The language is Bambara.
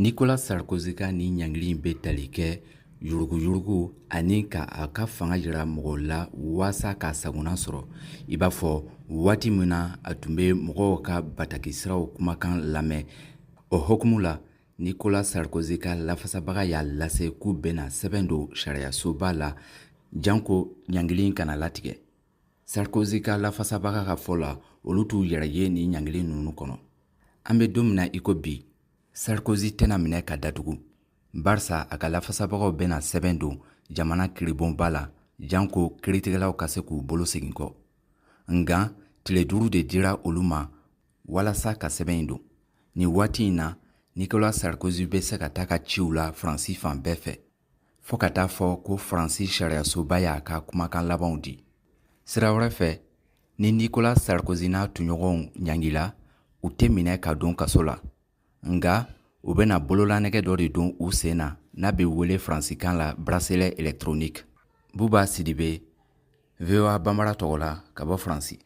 Nicolas Sarkozy ka ni ɲangili bɛ tali kɛ yurugu ani ka a ka fanga jira mɔgɔw la waasa ka sagona sɔrɔ i b'a fɔ waati min na a tun bɛ mɔgɔw ka batakisiraw kumakan lamɛn. O hokumu la Nicolas Sarkozy ka lafasabaga y'a lase k'u bɛna sɛbɛn don sariyasoba la janko ɲangili kana latigɛ. Sarkozy ka lafasabaga ka fɔ la olu t'u yɛrɛ ye ni ɲangili ninnu kɔnɔ. An bɛ don min na iko bi Sarkozy tɛna minɛ ka datugu barisa a ka lafasabagaw bɛna sɛbɛn don jamana kiribonba la janko kiiritigɛlaw ka se k'u bolo segin kɔ. Nga tile 5 de dira olu ma walasa ka sɛbɛn don. Ni waati in na Nicolas Sarkozy bɛ se ka taa ka ciw la Faransi fan bɛɛ fɛ fɔ ka taa fɔ ko Faransi sariyasoba y'a ka kumakan labanw di. Sira wɛrɛ fɛ ni Nicolas Sarkozy n'a tuɲɔgɔnw ɲangila u tɛ minɛ ka don kaso la. Nga u bɛna bololanɛgɛ dɔ de don u sen na n'a bɛ wele faransikan la bracelet électronique. Buba Sidibe, VOA Bambara tɔgɔ la ka bɔ Faransi.